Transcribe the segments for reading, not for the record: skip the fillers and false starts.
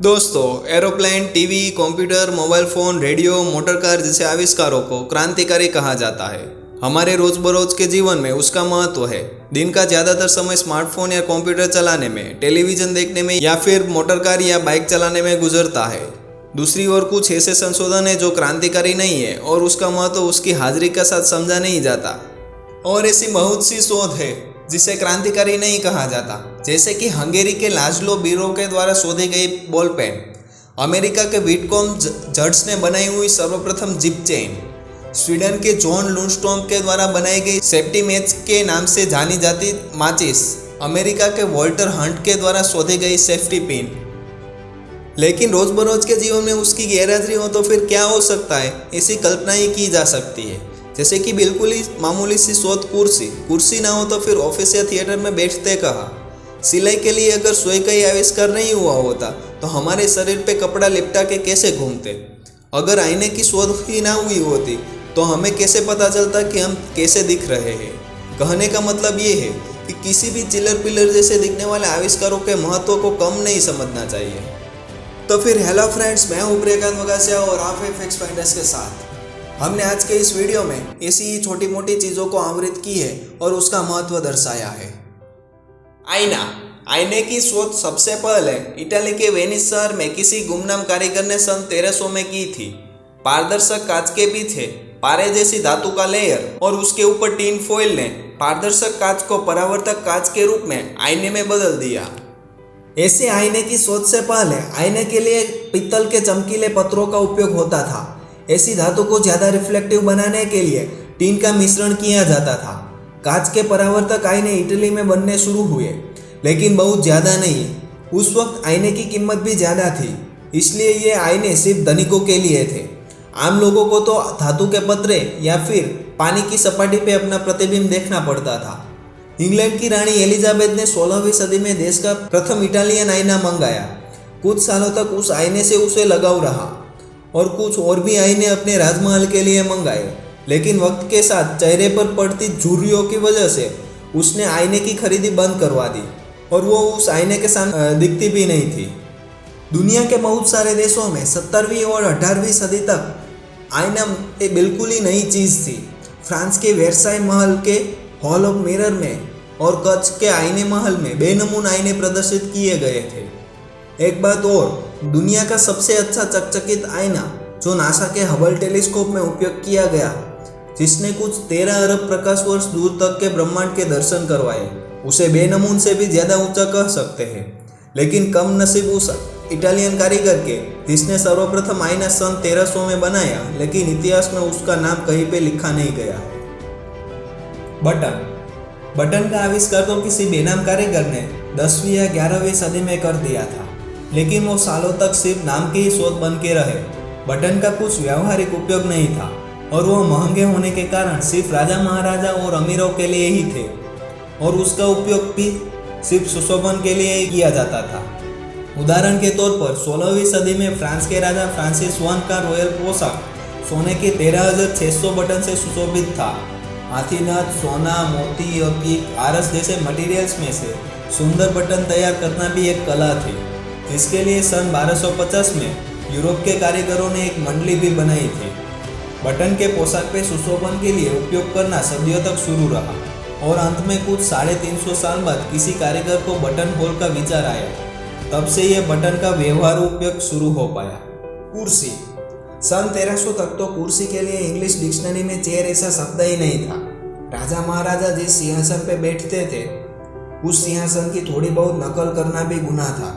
दोस्तों, aeroplane, TV, computer, mobile phone, radio, motor car जैसे आविष्कारों को क्रांतिकारी कहा जाता है। हमारे रोज़बरोज़ के जीवन में उसका महत्व है। दिन का ज़्यादातर समय स्मार्टफोन या कंप्यूटर चलाने में, टेलीविज़न देखने में या फिर मोटर कार या बाइक चलाने में गुजरता है। दूसरी ओर कुछ ऐसे संशोधन हैं जो क्रांतिकारी नहीं है और उसका महत्व उसकी हाजिरी के साथ समझा नहीं जाता। और ऐसी बहुत सी शोध है जिसे क्रांतिकारी नहीं कहा जाता, जैसे कि हंगेरी के लाजलो बीरो के द्वारा शोधी गई बॉल पेन, अमेरिका के व्हिटकॉम जर्ट्स ने बनाई हुई सर्वप्रथम जिप चेन, स्वीडन के जॉन लुंडस्ट्रॉम के द्वारा बनाई गई सेफ्टी मैच के नाम से जानी जाती माचिस, अमेरिका के वॉल्टर हंट के द्वारा शोधी गई सेफ्टी पिन। लेकिन रोजबरोज के जीवन में उसकी गैरहाजिरी हो तो फिर क्या हो सकता है, ऐसी कल्पना ही की जा सकती है। जैसे कि बिल्कुल ही मामूली सी शोध कुर्सी ना हो तो फिर ऑफिस या थिएटर में बैठते कहाँ। सिलाई के लिए अगर सुई का ही आविष्कार नहीं हुआ होता तो हमारे शरीर पे कपड़ा लिपटा के कैसे घूमते। अगर आईने की शोध ही ना हुई होती तो हमें कैसे पता चलता कि हम कैसे दिख रहे हैं। कहने का मतलब ये है कि किसी भी चिल्लर पिल्लर जैसे दिखने वाले आविष्कारों के महत्व को कम नहीं समझना चाहिए। तो फिर हेलो फ्रेंड्स, मैं हूँ प्रियकांत वगासिया और आप हैं फैक्ट्स फाइंडर्स के साथ। हमने आज के इस वीडियो में ऐसी ही छोटी मोटी चीज़ों को आवृत की है और उसका महत्व दर्शाया है। आईना। आईने की शोध सबसे पहले इटली के वेनिस शहर में किसी गुमनाम कारीगर ने सन 1300 में की थी। पारदर्शक कांच के पीछे पारे जैसी धातु का लेयर और उसके ऊपर टीन फॉइल ने पारदर्शक कांच को परावर्तक कांच के रूप में आईने में बदल दिया। ऐसे आईने की शोध से पहले आईने के लिए पीतल के चमकीले पत्रों का उपयोग होता था। ऐसी धातु को ज़्यादा रिफ्लेक्टिव बनाने के लिए टीन का मिश्रण किया जाता था। कांच के परावर्तक आईने इटली में बनने शुरू हुए, लेकिन बहुत ज़्यादा नहीं। उस वक्त आईने की कीमत भी ज़्यादा थी, इसलिए ये आईने सिर्फ धनिकों के लिए थे। आम लोगों को तो धातु के पत्रे या फिर पानी की सपाटी पे अपना प्रतिबिंब देखना पड़ता था। इंग्लैंड की रानी एलिजाबेथ ने 16वीं सदी में देश का प्रथम इटालियन आईना मंगाया। कुछ सालों तक उस आईने से उसे लगाव रहा और कुछ और भी आईने अपने राजमहल के लिए मंगाए, लेकिन वक्त के साथ चेहरे पर पड़ती झुर्रियों की वजह से उसने आईने की खरीदी बंद करवा दी और वो उस आईने के सामने दिखती भी नहीं थी। दुनिया के बहुत सारे देशों में 17वीं और 18वीं सदी तक आईना एक बिल्कुल ही नई चीज़ थी। फ्रांस के वेर्साई महल के हॉल ऑफ मिरर में और कच्छ के आईने महल में बेनमून आईने प्रदर्शित किए गए थे। एक बात और, दुनिया का सबसे अच्छा चकचकित आईना जो नासा के हबल टेलीस्कोप में उपयोग किया गया, जिसने कुछ 13 अरब प्रकाश वर्ष दूर तक के ब्रह्मांड के दर्शन करवाए, उसे बेनमून से भी ज़्यादा ऊंचा कह सकते हैं। लेकिन कम नसीब उस इटालियन कारीगर के जिसने सर्वप्रथम आईना सन 1300 में बनाया, लेकिन इतिहास में उसका नाम कहीं पे लिखा नहीं गया। बटन का आविष्कार तो किसी बेनाम कारीगर ने 10वीं या 11वीं सदी में कर दिया था, लेकिन वो सालों तक सिर्फ नाम की ही शोध बन के रहे। बटन का कुछ व्यावहारिक उपयोग नहीं था और वो महंगे होने के कारण सिर्फ राजा महाराजा और अमीरों के लिए ही थे और उसका उपयोग भी सिर्फ सुशोभन के लिए ही किया जाता था। उदाहरण के तौर पर 16वीं सदी में फ्रांस के राजा फ्रांसिस I का रॉयल पोशाक सोने के 13,600 बटन से सुशोभित था। हाथीदांत, सोना, मोती और कीक आरस जैसे मटेरियल्स में से सुंदर बटन तैयार करना भी एक कला थी, जिसके लिए सन 1250 में यूरोप के कारीगरों ने एक मंडली भी बनाई थी। बटन के पोशाक पे सुशोभन के लिए उपयोग करना सदियों तक शुरू रहा और अंत में कुछ 350 साल बाद किसी कारीगर को बटन होल का विचार आया। तब से यह बटन का व्यवहारू उपयोग शुरू हो पाया। कुर्सी। सन 1300 तक तो कुर्सी के लिए इंग्लिश डिक्शनरी में चेयर ऐसा शब्द ही नहीं था। राजा महाराजा जिस सिंहासन पे बैठते थे, उस सिंहासन की थोड़ी बहुत नकल करना भी गुनाह था।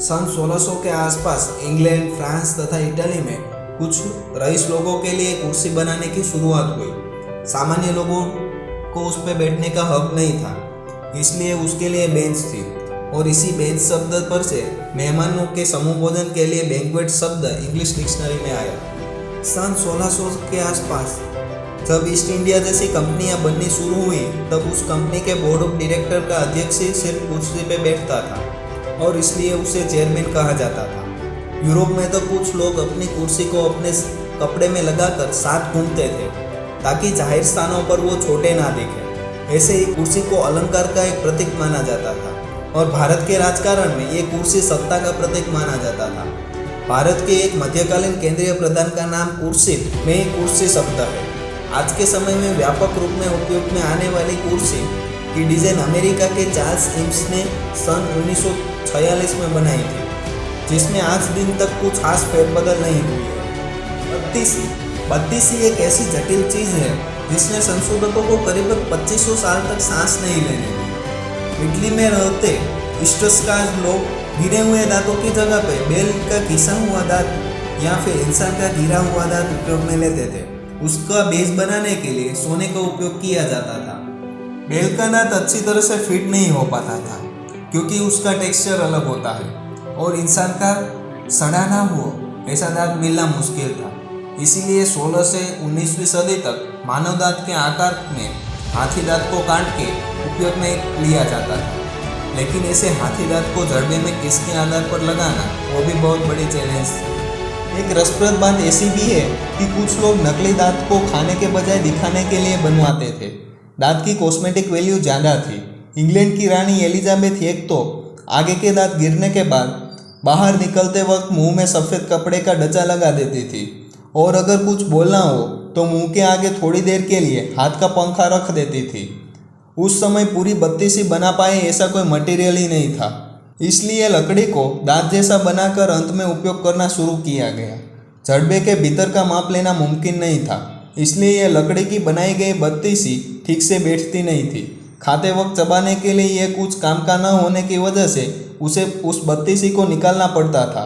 सन 1600 के आसपास इंग्लैंड, फ्रांस तथा इटली में कुछ रईस लोगों के लिए कुर्सी बनाने की शुरुआत हुई। सामान्य लोगों को उस पर बैठने का हक नहीं था, इसलिए उसके लिए बेंच थी और इसी बेंच शब्द पर से मेहमानों के समूह भोजन के लिए बैंक्वेट शब्द इंग्लिश डिक्शनरी में आया। सन 1600 के आसपास जब ईस्ट इंडिया जैसी कंपनियां बननी शुरू हुई, तब उस कंपनी के बोर्ड ऑफ डायरेक्टर का अध्यक्ष ही सिर्फ कुर्सी पे बैठता था और इसलिए उसे चेयरमैन कहा जाता था। यूरोप में तो कुछ लोग अपनी कुर्सी को अपने कपड़े में लगाकर साथ घूमते थे ताकि जाहिर स्थानों पर वो छोटे ना दिखे। ऐसे ही कुर्सी को अलंकार का एक प्रतीक माना जाता था। और भारत के राजकारण में ये कुर्सी सत्ता का प्रतीक माना जाता था। भारत के एक मध्यकालीन केंद्रीय प्रधान का नाम कुर्सी में ही कुर्सी शब्द है। आज के समय में व्यापक रूप में उपयोग में आने वाली कुर्सी की डिजाइन अमेरिका के चार्ल्स इव्स ने सन 1946 में बनाई थी, जिसमें आज दिन तक कुछ खास फेरबदल नहीं हुई है। बत्तीसी एक ऐसी जटिल चीज है जिसने संशोधकों को करीब 2500 साल तक सांस नहीं लेने दी। इटली में रहते इस्ट्रस्काज लोग गिरे हुए दांतों की जगह पे बैल का घिसा हुआ दांत या फिर इंसान का गिरा हुआ दांत उपयोग में लेते थे। उसका बेस बनाने के लिए सोने का उपयोग किया जाता था। बैल का दांत अच्छी तरह से फिट नहीं हो पाता था क्योंकि उसका टेक्सचर अलग होता है और इंसान का सड़ा ना हो ऐसा दांत मिलना मुश्किल था। इसीलिए 16 से 19वीं सदी तक मानव दांत के आकार में हाथी दांत को काट के उपयोग में लिया जाता था। लेकिन ऐसे हाथी दांत को जड़बे में किसके आधार पर लगाना वो भी बहुत बड़ी चैलेंज थी। एक रसप्रद बात ऐसी भी है कि कुछ लोग नकली दांत को खाने के बजाय दिखाने के लिए बनवाते थे। दांत की कॉस्मेटिक वैल्यू ज़्यादा थी। इंग्लैंड की रानी एलिजाबेथ एक तो आगे के दांत गिरने के बाद बाहर निकलते वक्त मुंह में सफ़ेद कपड़े का ढचा लगा देती थी और अगर कुछ बोलना हो तो मुंह के आगे थोड़ी देर के लिए हाथ का पंखा रख देती थी। उस समय पूरी बत्तीसी बना पाए ऐसा कोई मटेरियल ही नहीं था, इसलिए लकड़ी को दांत जैसा बनाकर अंत में उपयोग करना शुरू किया गया। जड़बे के भीतर का माप लेना मुमकिन नहीं था, इसलिए यह लकड़ी की बनाई गई बत्तीसी ठीक से बैठती नहीं थी। खाते वक्त चबाने के लिए यह कुछ काम का न होने की वजह से उसे उस बत्तीसी को निकालना पड़ता था।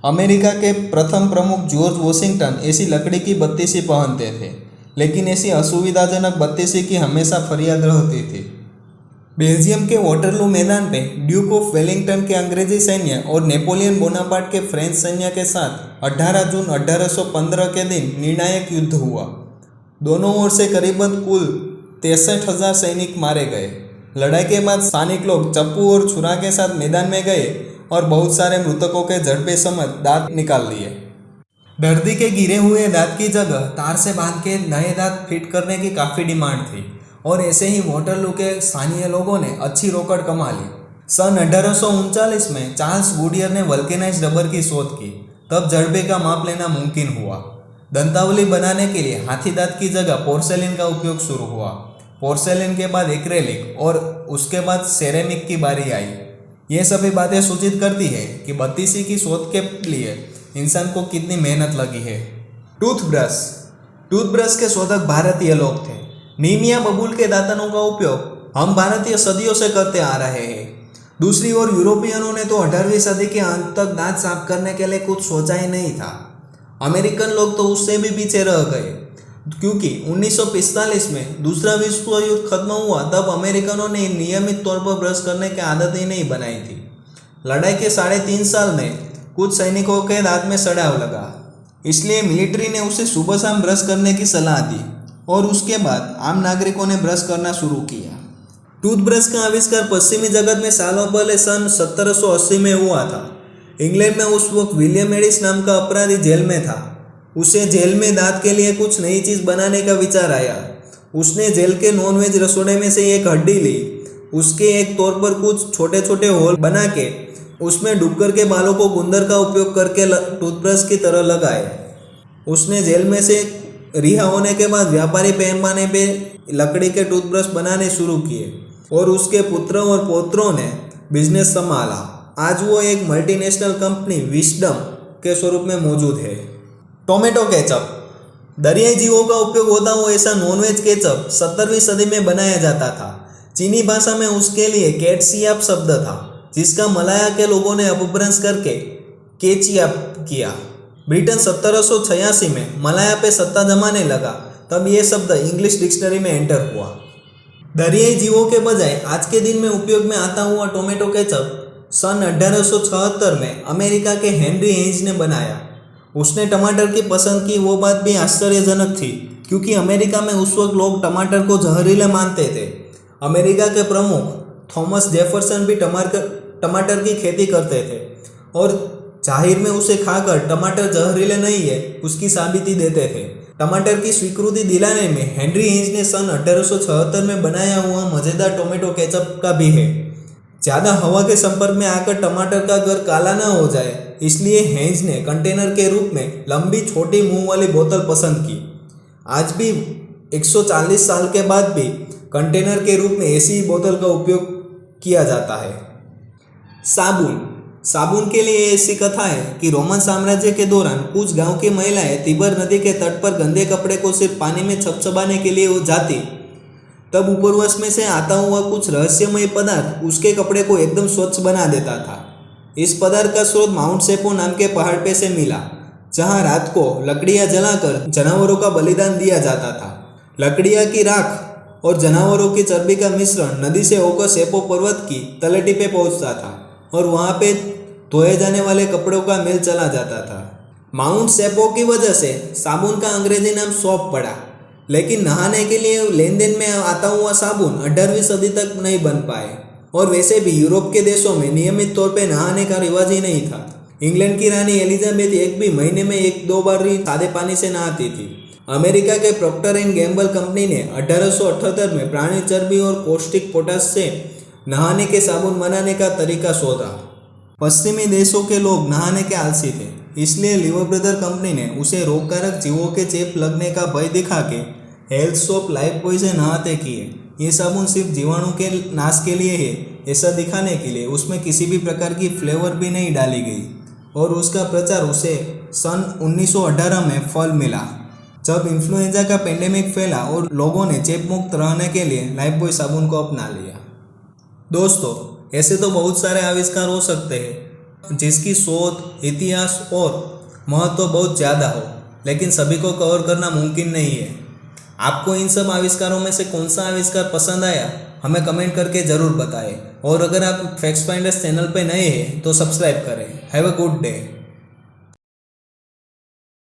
अमेरिका के प्रथम प्रमुख जॉर्ज वॉशिंगटन ऐसी लकड़ी की बत्तीसी पहनते थे, लेकिन ऐसी असुविधाजनक बत्तीसी की हमेशा फरियाद रहती थी। बेल्जियम के वाटरलू मैदान पे ड्यूक ऑफ वेलिंगटन के अंग्रेजी सैन्य और नेपोलियन बोनापार्ट के फ्रेंच सैन्य के साथ 18 जून 1815 के दिन निर्णायक युद्ध हुआ। दोनों ओर से करीबन कुल 63,000 सैनिक मारे गए। लड़ाई के बाद स्थानिक लोग चप्पू और छुरा के साथ मैदान में गए और बहुत सारे मृतकों के जड़बे समेत दांत निकाल लिए। दर्दी के गिरे हुए दांत की जगह तार से बांध के नए दांत फिट करने की काफ़ी डिमांड थी और ऐसे ही वाटरलू के स्थानीय लोगों ने अच्छी रोकड़ कमा ली। सन 1839 में चार्ल्स गुडियर ने वल्केनाइज्ड रबर की शोध की, तब जड़बे का माप लेना मुमकिन हुआ। दंतावली बनाने के लिए हाथी दांत की जगह पोर्सेलिन का उपयोग शुरू हुआ। पोर्सेलिन के बाद एक्रेलिक और उसके बाद सेरेमिक की बारी आई। ये सभी बातें सूचित करती है कि बत्तीसी की शोध के लिए इंसान को कितनी मेहनत लगी है। टूथब्रश के शोधक भारतीय लोग थे। नीम या बबूल के दांतनों का उपयोग हम भारतीय सदियों से करते आ रहे हैं। दूसरी ओर यूरोपियनों ने तो 18वीं सदी के अंत तक दांत साफ करने के लिए कुछ सोचा ही नहीं था। अमेरिकन लोग तो उससे भी पीछे रह गए, क्योंकि 1945 में दूसरा विश्व युद्ध खत्म हुआ तब अमेरिकनों ने नियमित तौर पर ब्रश करने की आदत ही नहीं बनाई थी। लड़ाई के 3.5 साल में कुछ सैनिकों के दांत में सड़ाव लगा, इसलिए मिलिट्री ने उसे सुबह शाम ब्रश करने की सलाह दी और उसके बाद आम नागरिकों ने ब्रश करना शुरू किया। टूथब्रश का आविष्कार पश्चिमी जगत में सालों पहले सन 1780 में हुआ था। इंग्लैंड में उस वक्त विलियम एडिस नाम का अपराधी जेल में था। उसे जेल में दांत के लिए कुछ नई चीज़ बनाने का विचार आया। उसने जेल के नॉनवेज रसोड़े में से एक हड्डी ली, उसके एक तौर पर कुछ छोटे छोटे होल बना के उसमें डुक्कर के बालों को गुंदर का उपयोग करके टूथब्रश की तरह लगाए। उसने जेल में से रिहा होने के बाद व्यापारी पैमाने पे लकड़ी के टूथब्रश बनाने शुरू किए और उसके पुत्र और पौत्रों ने बिजनेस संभाला। आज वो एक मल्टीनेशनल कंपनी विस्डम के स्वरूप में मौजूद है। टोमेटो केचप, दरियाई जीवों का उपयोग होता हो ऐसा नॉनवेज केचप 17वीं सदी में बनाया जाता था। चीनी भाषा में उसके लिए केटसियाप शब्द था, जिसका मलाया के लोगों ने अपभ्रंश करके केचियाप किया। ब्रिटेन 1786 में मलाया पे सत्ता जमाने लगा, तब यह शब्द इंग्लिश डिक्शनरी में एंटर हुआ। दरियाई जीवों के बजाय आज के दिन में उपयोग में आता हुआ टोमेटो केचप सन 1876 में अमेरिका के हेनरी हेंज ने बनाया। उसने टमाटर की पसंद की, वो बात भी आश्चर्यजनक थी, क्योंकि अमेरिका में उस वक्त लोग टमाटर को जहरीले मानते थे। अमेरिका के प्रमुख थॉमस जेफरसन भी टमाटर की खेती करते थे और जाहिर में उसे खाकर टमाटर जहरीले नहीं है उसकी साबिती देते थे। टमाटर की स्वीकृति दिलाने में हेनरी हेंज ने सन 1876 में बनाया हुआ मज़ेदार टोमेटो केचप का भी है। ज़्यादा हवा के संपर्क में आकर टमाटर का घर काला ना हो जाए, इसलिए हेंज ने कंटेनर के रूप में लंबी छोटी मुंह वाली बोतल पसंद की। आज भी 140 साल के बाद भी कंटेनर के रूप में ऐसी ही बोतल का उपयोग किया जाता है। साबुन के लिए ऐसी कथा है कि रोमन साम्राज्य के दौरान कुछ गांव की महिलाएं तिबर नदी के तट पर गंदे कपड़े को सिर्फ पानी में छपछपाने के लिए वो जाती, तब उपरवास में से आता हुआ कुछ रहस्यमय पदार्थ उसके कपड़े को एकदम स्वच्छ बना देता था। इस पदार्थ का स्रोत माउंट सेपो नाम के पहाड़ पे से मिला, जहां रात को लकड़ियां जलाकर जानवरों का बलिदान दिया जाता था। लकड़ियां की राख और जानवरों की चर्बी का मिश्रण नदी से होकर सेपो पर्वत की तलहटी पे पहुंचता था और वहां पे धोए जाने वाले कपड़ों का मेल चला जाता था। माउंट सेपो की वजह से साबुन का अंग्रेजी नाम सोप पड़ा, लेकिन नहाने के लिए लेन देन में आता हुआ साबुन 18वीं सदी तक नहीं बन पाए। और वैसे भी यूरोप के देशों में नियमित तौर पे नहाने का रिवाज ही नहीं था। इंग्लैंड की रानी एलिजाबेथ एक भी महीने में 1-2 बार ही सादे पानी से नहाती थी। अमेरिका के प्रॉक्टर एंड गैम्बल कंपनी ने 1878 में प्राणी चर्बी और पौष्टिक पोटाश से नहाने के साबुन बनाने का तरीका शोधा। पश्चिमी देशों के लोग नहाने के आलसी थे, इसलिए लिवर ब्रदर कंपनी ने उसे रोगकारक जीवों के चेप लगने का भय दिखा के हेल्थ सोप लाइफबॉय से नहाते किए। ये साबुन सिर्फ जीवाणु के नाश के लिए है, ऐसा दिखाने के लिए उसमें किसी भी प्रकार की फ्लेवर भी नहीं डाली गई और उसका प्रचार उसे सन 1918 में फल मिला, जब इन्फ्लुएंजा का पेंडेमिक फैला और लोगों ने चेप मुक्त रहने के लिए लाइफबॉय साबुन को अपना लिया। दोस्तों, ऐसे तो बहुत सारे आविष्कार हो सकते हैं जिसकी शोध, इतिहास और महत्व बहुत ज़्यादा हो, लेकिन सभी को कवर करना मुमकिन नहीं है। आपको इन सब आविष्कारों में से कौन सा आविष्कार पसंद आया, हमें कमेंट करके ज़रूर बताएं। और अगर आप फैक्ट्स फाइंडर्स चैनल पे नए हैं तो सब्सक्राइब करें। Have a good day.